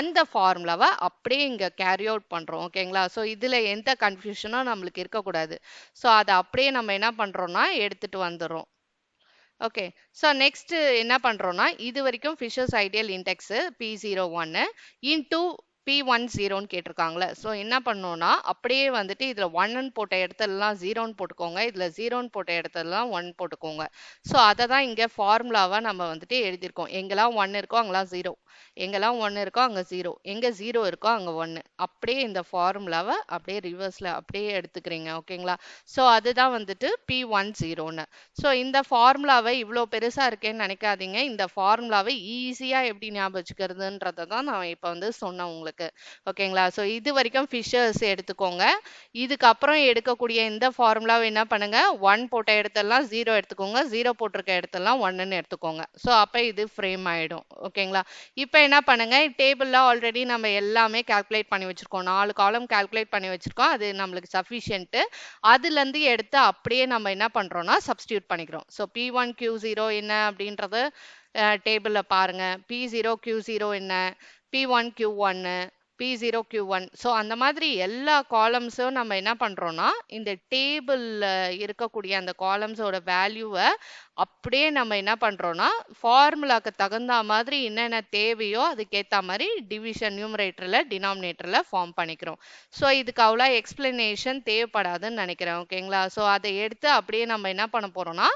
Speaker 1: அந்த ஃபார்முலாவை அப்படியே இங்கே கேரி அவுட் பண்ணுறோம். ஓகேங்களா. ஸோ இதில் எந்த கன்ஃபியூஷனும் நம்மளுக்கு இருக்கக்கூடாது. ஸோ அதை அப்படியே நம்ம என்ன பண்ணுறோம்னா எடுத்துகிட்டு வந்துடுறோம். ஓகே. ஸோ நெக்ஸ்ட் என்ன பண்ணுறோம்னா, இது வரைக்கும் Fisher's ideal index P01 into P10ன்னு கேட்டிருக்காங்களே. ஸோ என்ன பண்ணோம்னா, அப்படியே வந்துட்டு இதில் 1ன்னு போட்ட இடத்துலலாம் 0ன்னு போட்டுக்கோங்க, இதில் 0ன்னு போட்ட இடத்துலலாம் 1 போட்டுக்கோங்க. ஸோ அதை தான் இங்கே ஃபார்முலாவாக நம்ம வந்துட்டு எழுதியிருக்கோம். எங்கெல்லாம் 1 இருக்கோ அங்கெல்லாம் 0, எங்கெல்லாம் 1 இருக்கோ அங்கே 0, எங்கே 0 இருக்கோ அங்கே 1. அப்படியே இந்த ஃபார்முலாவை அப்படியே ரிவர்ஸில் அப்படியே எடுத்துக்கிறீங்க. ஓகேங்களா. ஸோ அதுதான் வந்துட்டு P10ன்னு. ஸோ இந்த ஃபார்முலாவை இவ்வளோ பெருசாக இருக்கேன்னு நினைக்காதீங்க. இந்த ஃபார்முலாவை ஈஸியாக எப்படி ஞாபகம் வச்சுக்கிறதுன்றதை தான் நான் இப்போ வந்து சொன்னேன் உங்களுக்கு. ஓகேங்களா. ஸோ இது வரைக்கும் ஃபிஷர்ஸ் எடுத்துக்கோங்க. இதுக்கப்புறம் எடுக்கக்கூடிய இந்த ஃபார்முலாவை என்ன பண்ணுங்க, 1 போட்ட இடத்தெல்லாம் 0 எடுத்துக்கோங்க, 0 போட்டிருக்க இடத்தெல்லாம் 1ன்னு எடுத்துக்கோங்க. ஸோ அப்போ இது ஃப்ரேம் ஆகிடும். ஓகேங்களா. இப்போ என்ன பண்ணுங்க, டேபிளில் ஆல்ரெடி நம்ம எல்லாமே கால்குலேட் பண்ணி வச்சிருக்கோம். 4 காலம் கால்குலேட் பண்ணி வச்சிருக்கோம். அது நம்மளுக்கு சஃபிஷியன்ட்டு. அதுலேருந்து எடுத்து அப்படியே நம்ம என்ன பண்ணுறோம்னா சப்ஸ்டியூட் பண்ணிக்கிறோம். ஸோ P1Q0 என்ன அப்படின்றத டேபிளில் பாருங்க. P0Q0 என்ன, P1Q1, P0Q1. ஸோ அந்த மாதிரி எல்லா காலம்ஸும் நம்ம என்ன பண்ணுறோம்னா, இந்த டேபிளில் இருக்கக்கூடிய அந்த காலம்ஸோட வேல்யூவை அப்படியே நம்ம என்ன பண்ணுறோம்னா, ஃபார்முலாக்கு தகுந்த மாதிரி என்னென்ன தேவையோ அதுக்கேற்ற மாதிரி டிவிஷன் நியூமரேட்டரில் டினாமினேட்டரில் ஃபார்ம் பண்ணிக்கிறோம். ஸோ இதுக்கு அவ்வளோ எக்ஸ்பிளனேஷன் தேவைப்படாதுன்னு நினைக்கிறேன். ஓகேங்களா. ஸோ அதை எடுத்து அப்படியே நம்ம என்ன பண்ண போகிறோம்னா,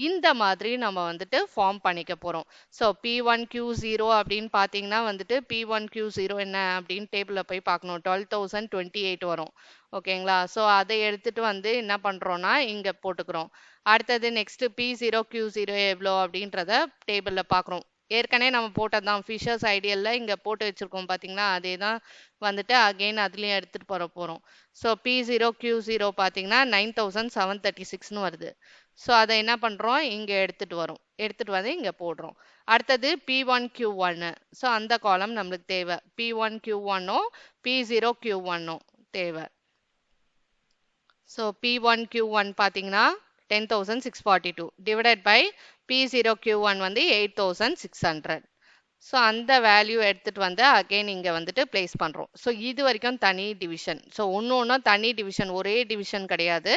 Speaker 1: இந்த மாதிரி நம்ம வந்துட்டு ஃபார்ம் பண்ணிக்க போகிறோம். ஸோ P1Q0 அப்படின்னு பார்த்தீங்கன்னா வந்துட்டு P1Q0 என்ன அப்படின்னு டேபிளில் போய் பார்க்கணும். 12,028 வரும். ஓகேங்களா. ஸோ அதை எடுத்துட்டு வந்து என்ன பண்ணுறோன்னா இங்கே போட்டுக்கிறோம். அடுத்தது நெக்ஸ்ட் P0Q0 எவ்வளோ அப்படின்றத டேபிளில் பார்க்குறோம். ஏற்கனவே நம்ம போட்டது தான் ஃபிஷர்ஸ் ஐடியலில் இங்கே போட்டு வச்சுருக்கோம் பார்த்தீங்கன்னா, அதே தான் வந்துட்டு அகெயின் அதுலேயும் எடுத்துகிட்டு போகிறோம். ஸோ P0Q0 பார்த்தீங்கன்னா 9,736ன்னு வருது. ஸோ அதை என்ன பண்ணுறோம், இங்கே எடுத்துகிட்டு வந்து இங்கே போடுறோம். அடுத்தது P1Q1. ஸோ அந்த காலம் நம்மளுக்கு தேவை. P1Q1ம் P0Q1ம் தேவை. ஸோ P1Q1 பார்த்தீங்கன்னா 10,642 டிவைடட் பை P0Q1 வந்து 8,600. ஸோ அந்த வேல்யூ எடுத்துகிட்டு வந்து அகெயின் இங்கே வந்துட்டு பிளேஸ் பண்ணுறோம். ஸோ இது வரைக்கும் தனி டிவிஷன். ஸோ ஒன்று தனி டிவிஷன், ஒரே டிவிஷன் கிடையாது,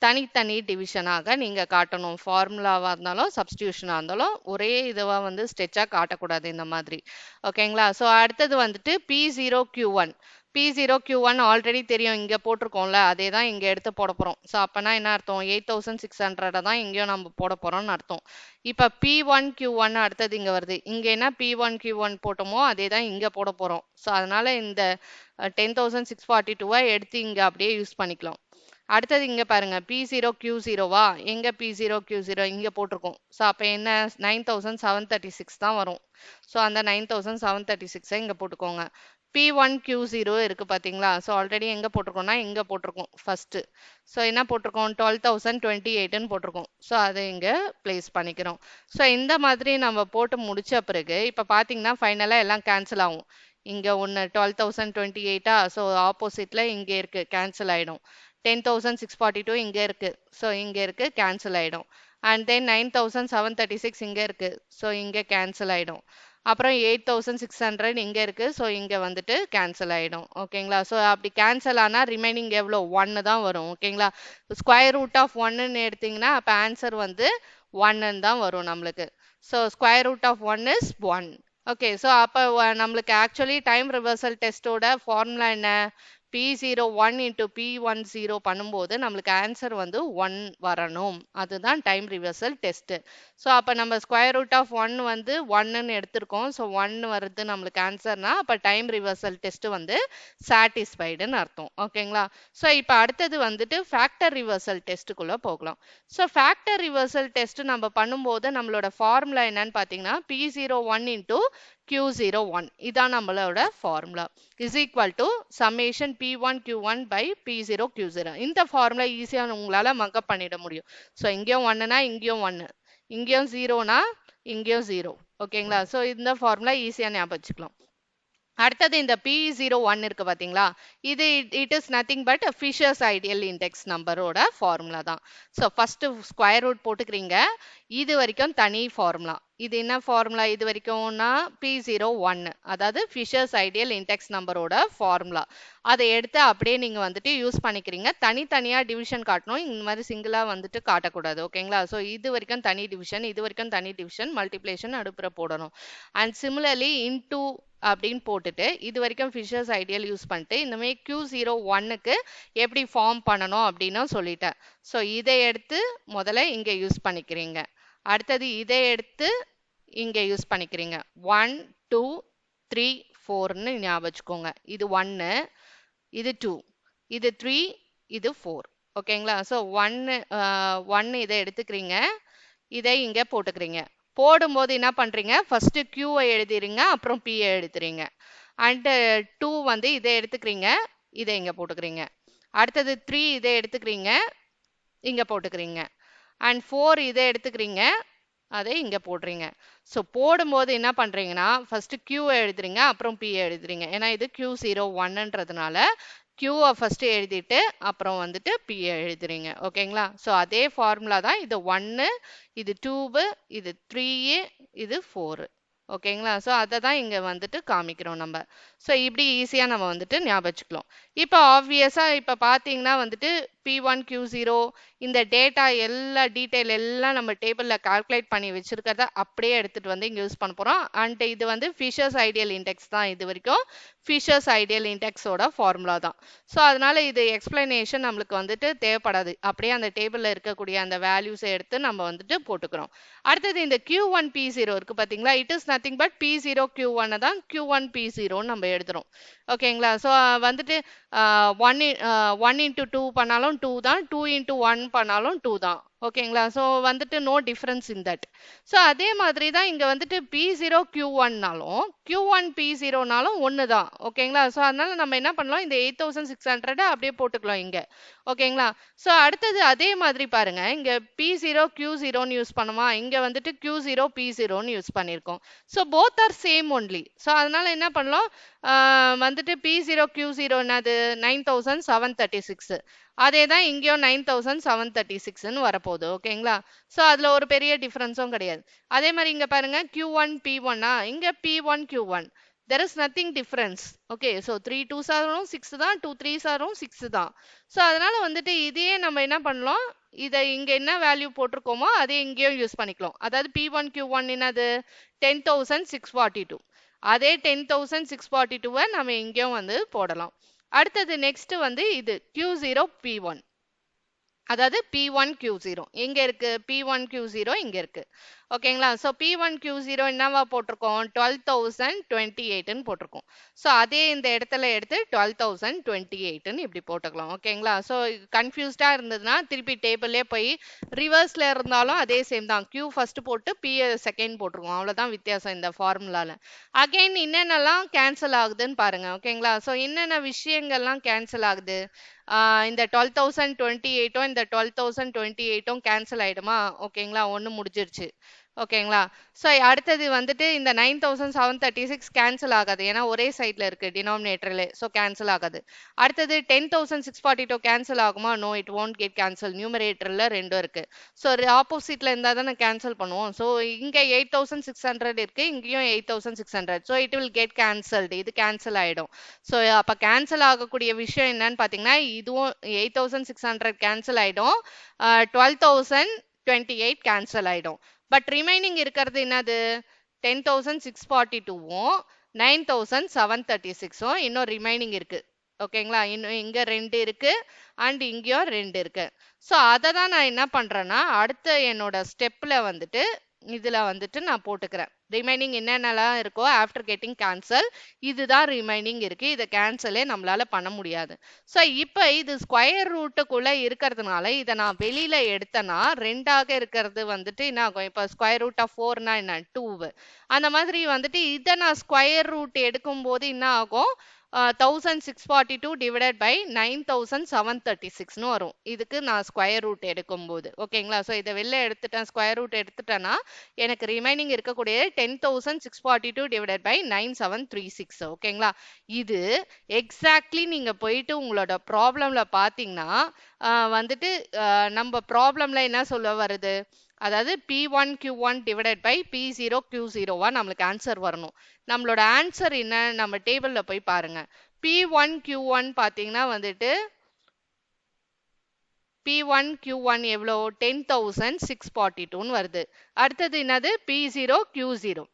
Speaker 1: தனித்தனி டிவிஷனாக நீங்கள் காட்டணும். ஃபார்முலாவாக இருந்தாலும் சப்ஸ்டியூஷனாக இருந்தாலும் ஒரே இதுவாக வந்து ஸ்டெச்சாக காட்டக்கூடாது இந்த மாதிரி. ஓகேங்களா. ஸோ அடுத்தது வந்துட்டு P0Q1. P0Q1 ஆல்ரெடி தெரியும், இங்கே போட்டிருக்கோம்ல, அதே தான் இங்கே எடுத்து போட போகிறோம். ஸோ அப்போனா என்ன அர்த்தம், 8,600 தான் இங்கேயும் நம்ம போட போகிறோம்னு அர்த்தம். இப்போ P1Q1 அடுத்தது இங்கே வருது. இங்கே என்ன P1Q1 போட்டோமோ அதே தான் இங்கே போட போகிறோம். ஸோ அதனால் இந்த 10,642 எடுத்து இங்கே அப்படியே யூஸ் பண்ணிக்கலாம். அடுத்தது இங்கே பாருங்க, P0Q0வா, எங்கே P0Q0 இங்கே போட்டிருக்கோம். ஸோ அப்போ என்ன 9,736 தான் வரும். ஸோ அந்த 9,736 இங்கே போட்டுக்கோங்க. P1Q0 இருக்கு பார்த்தீங்களா. ஸோ ஆல்ரெடி எங்கே போட்டிருக்கோம்னா இங்கே போட்டிருக்கோம் ஃபர்ஸ்ட்டு. ஸோ என்ன போட்டிருக்கோம், 12,028ன்னு போட்டிருக்கோம். ஸோ அதை இங்கே பிளேஸ் பண்ணிக்கிறோம். ஸோ இந்த மாதிரி நம்ம போட்டு முடித்த பிறகு இப்போ பார்த்தீங்கன்னா ஃபைனலாக எல்லாம் கேன்சல் ஆகும். இங்கே ஒன்று 12,028. ஸோ ஆப்போசிட்டில் இங்கே இருக்குது, கேன்சல் ஆகிடும். 10,642 இங்கே இருக்குது. ஸோ இங்கே இருக்குது, கேன்சல் ஆகிடும். அண்ட் தென் 9,736 இங்கே இருக்குது. ஸோ இங்கே கேன்சல் ஆகிடும். அப்புறம் 8,600 இங்கே இருக்குது. ஸோ இங்கே வந்துட்டு கேன்சல் ஆகிடும். ஓகேங்களா. ஸோ அப்படி கேன்சல் ஆனால் ரிமைனிங் எவ்வளோ, 1 தான் வரும். ஓகேங்களா. ஸ்கொயர் ரூட் ஆஃப் 1ன்னு எடுத்திங்கன்னா அப்போ ஆன்சர் வந்து 1 தான் வரும் நம்மளுக்கு. So square root of 1 is 1. Okay, so அப்போ நம்மளுக்கு ஆக்சுவலி டைம் ரிவர்சல் டெஸ்ட்டோட ஃபார்முலா என்ன? P01 into P10 பண்ணும்போது நம்மளுக்கு ஆன்சர் வந்து 1 வரணும். அதுதான் டைம் ரிவர்சல் டெஸ்ட். ஸோ அப்போ நம்ம ஸ்கொயர் ரூட் ஆஃப் 1 வந்து 1ன்னு எடுத்திருக்கோம். ஸோ 1 வருது நம்மளுக்கு ஆன்சர்னா அப்போ டைம் ரிவர்சல் டெஸ்ட் வந்து சாட்டிஸ்ஃபைடுன்னு அர்த்தம். ஓகேங்களா? ஸோ இப்போ அடுத்தது வந்துட்டு ஃபேக்டர் ரிவர்சல் டெஸ்ட்டுக்குள்ளே போகலாம். ஸோ ஃபேக்டர் ரிவர்சல் டெஸ்ட் நம்ம பண்ணும்போது நம்மளோட ஃபார்முலா என்னன்னு பார்த்தீங்கன்னா P01 into Q01 இதான் நம்மளோட formula is equal to summation P1 Q1 by P0 Q0. இந்த ஃபார்முலா ஈஸியாக உங்களால் மக்கப் பண்ணிட முடியும். ஸோ இங்கேயும் 1னா இங்கேயும் 1, இங்கேயும் 0னா இங்கேயும் 0. ஓகேங்களா? ஸோ இந்த ஃபார்முலா ஈஸியாக ஞாபகம் வச்சுக்கலாம். அடுத்தது இந்த P01 இருக்கு பார்த்தீங்களா, இது it is nothing but Fisher's ideal index நம்பரோட ஃபார்முலா தான். ஸோ ஃபஸ்ட்டு ஸ்கொயர் ரூட் போட்டுக்கிறீங்க. இது வரைக்கும் தனி ஃபார்முலா. இது என்ன ஃபார்முலா இது வரைக்கும்னா P01, அதாவது ஃபிஷர்ஸ் ஐடியல் இண்டெக்ஸ் நம்பரோட ஃபார்முலா. அதை எடுத்து அப்படியே நீங்கள் வந்துட்டு யூஸ் பண்ணிக்கிறீங்க. தனித்தனியாக டிவிஷன் காட்டணும், இந்த மாதிரி சிங்கிளாக வந்துட்டு காட்டக்கூடாது. ஓகேங்களா? ஸோ இது வரைக்கும் தனி டிவிஷன், இது வரைக்கும் தனி டிவிஷன், மல்டிப்ளேஷன் அடுப்புற போடணும். அண்ட் சிமிலர்லி இன்டூ அப்படின்னு போட்டுட்டு இது வரைக்கும் ஃபிஷர்ஸ் ஐடியல் யூஸ் பண்ணிட்டு இந்தமாதிரி Q01க்கு எப்படி ஃபார்ம் பண்ணணும் அப்படின்னு சொல்லிட்டேன். ஸோ இதை எடுத்து முதல்ல இங்கே யூஸ் பண்ணிக்கிறீங்க. அடுத்தது இதை எடுத்து இங்கே யூஸ் பண்ணிக்கிறீங்க. 1 2 3 4ன்னு ஞாபகம் வச்சுக்கோங்க. இது 1, இது 2, இது 3, இது 4. ஓகேங்களா? ஸோ 1 இதை எடுத்துக்கிறீங்க, இதை இங்கே போட்டுக்கிறீங்க. போடும்போது என்ன பண்ணுறீங்க, ஃபஸ்ட்டு Qவை எழுதிடுங்க, அப்புறம் Pயை எழுதுறீங்க. அண்டு 2 வந்து இதை எடுத்துக்கிறீங்க, இதை இங்கே போட்டுக்கிறீங்க. அடுத்தது 3 இதை எடுத்துக்கிறீங்க, இங்கே போட்டுக்கிறீங்க. அண்ட் 4 இதை எடுத்துக்கிறீங்க, அதை இங்கே போடுறீங்க. ஸோ போடும்போது என்ன பண்ணுறீங்கன்னா ஃபஸ்ட்டு Qவை எழுதுறீங்க, அப்புறம் Pயை எழுதுறீங்க. ஏன்னா இது Q01ன்றதுனால Qவை ஃபஸ்ட்டு எழுதிட்டு அப்புறம் வந்துட்டு Pயை எழுதுறீங்க. ஓகேங்களா? ஸோ அதே ஃபார்முலா தான். இது 1, இது 2, இது 3, இது 4. ஓகேங்களா? ஸோ அதை தான் இங்கே வந்துட்டு காமிக்கிறோம் நம்ம. ஸோ இப்படி ஈஸியாக நம்ம வந்துட்டு ஞாபகம் வச்சுக்கலாம். இப்போ ஆப்வியஸாக இப்போ பார்த்தீங்கன்னா வந்துட்டு P1 Q0 இந்த டேட்டா எல்லா டீட்டெயில் எல்லாம் நம்ம டேபிளில் கால்குலேட் பண்ணி வச்சுருக்கிறத அப்படியே எடுத்துகிட்டு வந்து இங்கே யூஸ் பண்ண போகிறோம். அண்ட் இது வந்து ஃபிஷர்ஸ் ஐடியல் இண்டெக்ஸ் தான். இது வரைக்கும் ஃபிஷர்ஸ் ஐடியல் இண்டெக்ஸோட ஃபார்முலா தான். ஸோ அதனால் இது எக்ஸ்பிளனேஷன் நம்மளுக்கு வந்துட்டு தேவைப்படாது. அப்படியே அந்த டேபிளில் இருக்கக்கூடிய அந்த வேல்யூஸை எடுத்து நம்ம வந்துட்டு போட்டுக்கிறோம். அடுத்தது இந்த Q1 P0 இருக்குது பார்த்தீங்களா, it is nothing but P0 Q1 தான் Q1 P0ன்னு நம்ம எழுதுகிறோம். ஓகேங்களா? ஸோ வந்துட்டு 1 into 2 பண்ணாலும் 2 தான், 2 into 1 பண்ணாலும் 2 தான். ஓகேங்களா? ஸோ வந்துட்டு no difference in that. So அதே மாதிரி தான் இங்கே வந்துட்டு P0 Q1னாலும் Q1 P0னாலும் 1 தான். ஓகேங்களா? ஸோ அதனால நம்ம என்ன பண்ணலாம், இந்த 8600 அப்படியே போட்டுக்கலாம் இங்கே. ஓகேங்களா? ஸோ அடுத்தது அதே மாதிரி பாருங்க, இங்கே P0 Q0ன்னு யூஸ் பண்ணுமா, இங்கே வந்துட்டு Q0 P0ன்னு யூஸ் பண்ணியிருக்கோம். So both are same only. So அதனால என்ன பண்ணலாம், வந்துட்டு P0 Q0 என்னது 9736. அதே தான் இங்கேயும் 9736ன்னு வரப்போகுது. ஓகேங்களா? ஸோ அதில் ஒரு பெரிய டிஃப்ரென்ஸும் கிடையாது. அதே மாதிரி இங்கே பாருங்க Q1 P1, இங்கே P1 Q1, there is nothing difference. Okay, so 3 2s ஆரும் 6 தான், 2 3s ஆரும் 6 தான். ஸோ அதனால வந்துட்டு இதையே நம்ம என்ன பண்ணலாம், இதை இங்கே என்ன வேல்யூ போட்டிருக்கோமோ அதே இங்கேயும் யூஸ் பண்ணிக்கலாம். அதாவது P1 Q1 என்னது 10642. அதே 10642வை நம்ம இங்கேயும் வந்து போடலாம். அடுத்தது நெக்ஸ்ட் வந்து இது Q0 P1, அதாவது P1 Q0 எங்க இருக்கு, P1 Q0 இங்க இருக்கு. ஓகேங்களா? ஸோ P1 Q0 என்னவா போட்டிருக்கோம், 12028ன்னு போட்டிருக்கோம். ஸோ அதே இந்த இடத்துல எடுத்து 12028ன்னு இப்படி போட்டுக்கலாம். ஓகேங்களா? ஸோ கன்ஃபியூஸ்டா இருந்ததுன்னா திருப்பி டேபிள்லே போய் ரிவர்ஸ்ல இருந்தாலும் அதே சேம் தான், Q ஃபர்ஸ்ட் போட்டு P செகண்ட் போட்டிருக்கோம். அவ்வளோதான் வித்தியாசம் இந்த ஃபார்முலால. அகைன் என்னென்னலாம் கேன்சல் ஆகுதுன்னு பாருங்க. ஓகேங்களா? ஸோ என்னென்ன விஷயங்கள்லாம் கேன்சல் ஆகுது, இந்த 12028ம் இந்த 12028ம் கேன்சல் ஆயிடுமா. ஓகேங்களா? ஒன்று முடிஞ்சிருச்சு. ஓகேங்களா? ஸோ அடுத்தது வந்துட்டு இந்த 9736 கேன்சல் ஆகாது, ஏன்னா ஒரே சைடில் இருக்குது டினாமினேட்டரில். ஸோ கேன்சல் ஆகாது. அடுத்தது 10642 கேன்சல் ஆகுமா, no it won't get cancel. நியூமரேட்டரில் ரெண்டும் இருக்குது. ஸோ ஆப்போசிட்டில் இருந்தால் தானே கேன்சல் பண்ணுவோம். ஸோ இங்கே 8600 இருக்குது, இங்கேயும் 8600. So it will get cancelled, இது கேன்சல் ஆகிடும். ஸோ அப்போ கேன்சல் ஆகக்கூடிய விஷயம் என்னன்னு பார்த்தீங்கன்னா இதுவும் 8600 கேன்சல் ஆகிடும், 12000 28 கேன்சல் ஆயிடும். பட் ரிமைனிங் இருக்கிறது என்னது 10,642வும் 9,736ம் இன்னும் ரிமைனிங் இருக்கு. ஓகேங்களா, இன்னும் இங்க 2 இருக்கு அண்ட் இங்கேயும் 2 இருக்கு. ஸோ அதை தான் நான் என்ன பண்றேன்னா அடுத்த என்னோட ஸ்டெப்ல வந்துட்டு இதுல வந்துட்டு நான் போட்டுக்கிறேன். ரிமைனிங் என்னென்னலாம் இருக்கோ ஆஃப்டர் கெட்டிங் கேன்சல் இதுதான் ரிமைனிங் இருக்கு. இதை கேன்சலே நம்மளால பண்ண முடியாது. ஸோ இப்போ இது ஸ்கொயர் ரூட்டுக்குள்ள இருக்கிறதுனால இதை நான் வெளியில எடுத்தேன்னா 2ஆக இருக்கிறது வந்துட்டு என்ன ஆகும்? இப்போ ஸ்கொயர் ரூட் ஆஃப் 4னா என்ன 2. அந்த மாதிரி வந்துட்டு இதை நான் ஸ்கொயர் ரூட் எடுக்கும் போது என்ன ஆகும்? 1642 டிவைடட் பை 9736ன்னு வரும். இதுக்கு நான் ஸ்கொயர் ரூட் எடுக்கும்போது. ஓகேங்களா, ஸோ இதை வெளில எடுத்துட்டேன், ஸ்கொயர் ரூட் எடுத்துட்டேன்னா எனக்கு ரிமைனிங் இருக்கக்கூடிய 10,642 டிவைடட் பை 9736. ஓகேங்களா, இது எக்ஸாக்ட்லி நீங்க போயிட்டு உங்களோட ப்ராப்ளம்ல பாத்தீங்கன்னா வந்துட்டு நம்ம ப்ராப்ளம்ல என்ன சொல்ல வருது? அதாவது P1 Q1 divided by P0 Q0வா நம்மளுக்கு ஆன்சர் வரணும். நம்மளோட ஆன்சர் என்ன? நம்ம டேபிள்ல போய் பாருங்க. P1 Q1 பாத்தீங்கன்னா வந்துட்டு P1 Q1 எவ்வளோ? 10,642ன்னு வருது. அடுத்தது என்னது? P0 Q0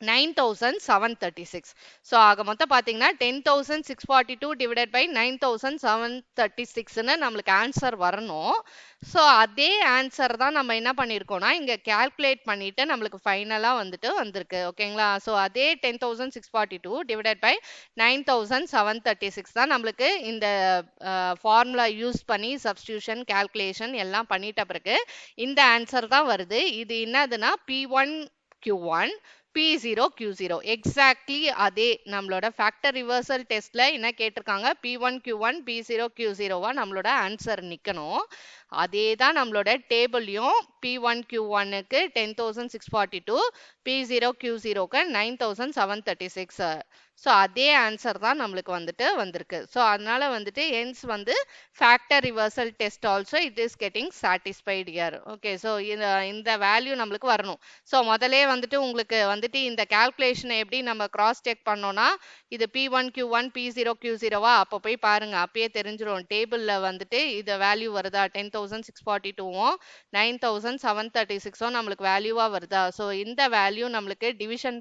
Speaker 1: 9,736. ஸோ ஆக மொத்தம் பார்த்தீங்கன்னா 10,642 டிவைடட் பை 9,736ன்னு நம்மளுக்கு ஆன்சர் வரணும். ஸோ அதே ஆன்சர் தான் நம்ம என்ன பண்ணியிருக்கோம்னா இங்கே கேல்குலேட் பண்ணிட்டு நம்மளுக்கு ஃபைனலாக வந்துட்டு வந்திருக்கு. ஓகேங்களா, ஸோ அதே 10,642 டிவைடட் பை 9,736 தான் நம்மளுக்கு இந்த ஃபார்முலா யூஸ் பண்ணி சப்ஸ்டியூஷன் கேல்குலேஷன் எல்லாம் பண்ணிட்ட பிறகு இந்த ஆன்சர் தான் வருது. இது என்னதுன்னா P1 Q1 P0 Q0 exactly அதே நம்மளோட ஃபேக்டர் ரிவர்சல் டெஸ்ட்ல என்ன கேட்டிருக்காங்க? P1 Q1 P0 Q0வா நம்மளோட ஆன்சர் நிக்கணும். அதே தான் நம்மளோட டேபிள்லயும் P1 Q1க்கு 10,642 P0 Q0க்கு 9,736. ஸோ அதே ஆன்சர் தான் நம்மளுக்கு வந்துட்டு வந்திருக்கு. ஸோ அதனால வந்துட்டு ஹென்ஸ் வந்து factor reversal test also it is getting satisfied year. Okay, so இந்த வேல்யூ நம்மளுக்கு வரணும். ஸோ முதலே வந்துட்டு உங்களுக்கு வந்துட்டு இந்த கால்குலேஷனை எப்படி நம்ம கிராஸ் செக் பண்ணோம்னா இது P1 Q1 P0 Q0வா அப்போ போய் பாருங்க, அப்பயே தெரிஞ்சிடும். டேபிள்ல வந்துட்டு இது வேல்யூ வருதா? 10,642வும் 9,736ம் நம்மளுக்கு வேல்யூவா வருதா? ஸோ இந்த வேல்யூ நம்மளுக்கு டிவிஷன்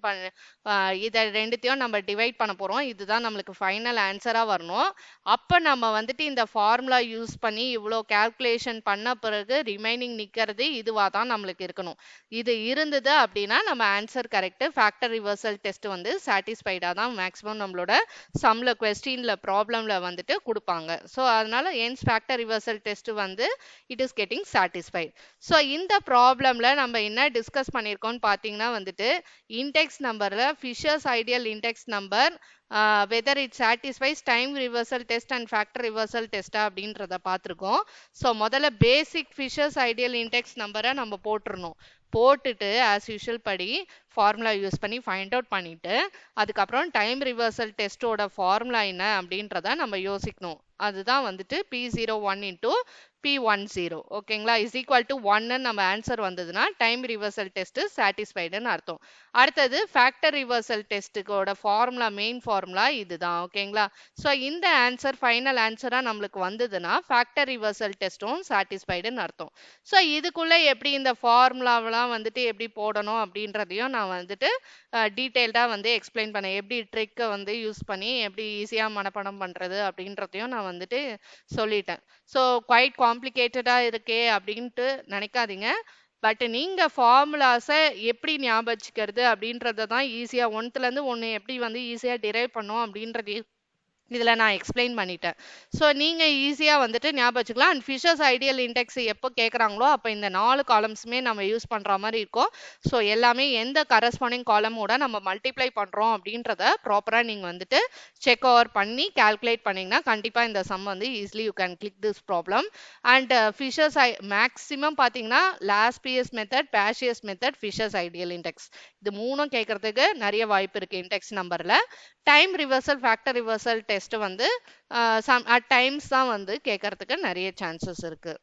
Speaker 1: இதை ரெண்டுத்தையும் நம்ம டிவைட் பண்ண போறோம். இதுதான் நம்மளுக்கு ஃபைனல் ஆன்சரா வரணும். அப்ப நம்ம வந்துட்டு இந்த ஃபார்முலா யூஸ் பண்ணி இவ்வளோ கால்குலேஷன் பண்ண பிறகு ரிமைனிங் நிக்கிறது இதுவா தான் நம்மளுக்கு இருக்கணும். இது இருந்தது அப்படின்னா நம்ம answer correct. Factor reversal test வந்து சாட்டிஸ்ஃபைடா தான் மேக்ஸிமம் நம்மளோட சம்ல கொஸ்டின்ல ப்ராப்ளம்ல வந்துட்டு கொடுப்பாங்க. ஸோ அதனால ஹென்ஸ் ஃபேக்டர் ரிவர்சல் டெஸ்ட் வந்து it is getting satisfied. So இந்த ப்ராப்ளம்ல நம்ம என்ன டிஸ்கஸ் பண்ணியிருக்கோம்னு பார்த்தீங்கன்னா வந்துட்டு இன்டெக்ஸ் நம்பர்ல Fisher's ideal index number whether it satisfies time reversal test and factor reversal test அப்படின்றத பார்த்துருக்கோம். ஸோ முதல்ல பேசிக் ஃபிஷர்ஸ் ஐடியல் இன்டெக்ஸ் நம்பரை நம்ம போட்டுருணும். போட்டுட்டு ஆஸ் யூஷுவல் படி ஃபார்முலா யூஸ் பண்ணி ஃபைண்ட் அவுட் பண்ணிட்டு அதுக்கப்புறம் டைம் ரிவர்சல் டெஸ்ட்டோட ஃபார்முலா என்ன அப்படின்றத நம்ம யோசிக்கணும். அதுதான் வந்துட்டு P01 இன்டூ P10. ஓகேங்களா, இஸ் ஈக்குவல் டு 1 நம்ம ஆன்சர் வந்ததுன்னா டைம் ரிவர்சல் டெஸ்ட் சாட்டிஸ்ஃபைடுன்னு அர்த்தம். அடுத்தது ஃபேக்டர் ரிவர்சல் டெஸ்ட்டுக்கோட ஃபார்முலா மெயின் ஃபார்முலா இதுதான். ஓகேங்களா, ஸோ இந்த ஆன்சர் ஃபைனல் ஆன்சரா நம்மளுக்கு வந்ததுன்னா ஃபேக்டர் ரிவர்சல் டெஸ்ட்டும் சாட்டிஸ்ஃபைடுன்னு அர்த்தம். ஸோ இதுக்குள்ள எப்படி இந்த ஃபார்முலாவெல்லாம் வந்துட்டு எப்படி போடணும் அப்படின்றதையும் நான் வந்துட்டு டீட்டெயில்டாக வந்து எக்ஸ்பிளைன் பண்ணேன். எப்படி ட்ரிக்கை வந்து யூஸ் பண்ணி எப்படி ஈஸியாக மனப்பாடம் பண்ணுறது அப்படின்றதையும் நான் வந்துட்டு சொல்லிட்டேன். ஸோ குவைட் காம்ப்ளிகேட்டடாக இருக்கே அப்படின்ட்டு நினைக்காதீங்க. பட் நீங்கள் ஃபார்முலாஸை எப்படி ஞாபகம் வச்சுக்கிறது அப்படின்றத தான் ஈஸியாக ஒன்றுலேருந்து ஒன்று எப்படி வந்து ஈஸியாக டிரைவ் பண்ணோம் அப்படின்றது இதில் நான் எக்ஸ்பிளைன் பண்ணிட்டேன். ஸோ நீங்கள் ஈஸியாக வந்துட்டு ஞாபகம் வச்சுக்கலாம். அண்ட் ஃபிஷர்ஸ் ஐடியல் இன்டெக்ஸ் எப்போ கேட்குறாங்களோ அப்போ இந்த 4 காலம்ஸுமே நம்ம யூஸ் பண்ணுற மாதிரி இருக்கும். ஸோ எல்லாமே எந்த கரஸ்பாண்டிங் காலமோட நம்ம மல்டிப்ளை பண்ணுறோம் அப்படின்றத ப்ராப்பராக நீங்கள் வந்துட்டு செக் ஓவர் பண்ணி கால்குலேட் பண்ணிங்கன்னா கண்டிப்பாக இந்த சம் வந்து easily you can click this problem. And Fisher's maximum பார்த்தீங்கன்னா Laspeyres method, Paasche's method, Fisher's ideal index இது 3ம் கேட்கறதுக்கு நிறைய வாய்ப்பு இருக்குது இன்டெக்ஸ் நம்பரில். Time reversal, factor reversal test வந்து அட் டைம்ஸ் தான் வந்து கேட்கறதுக்கு நிறைய சான்சஸ் இருக்கு.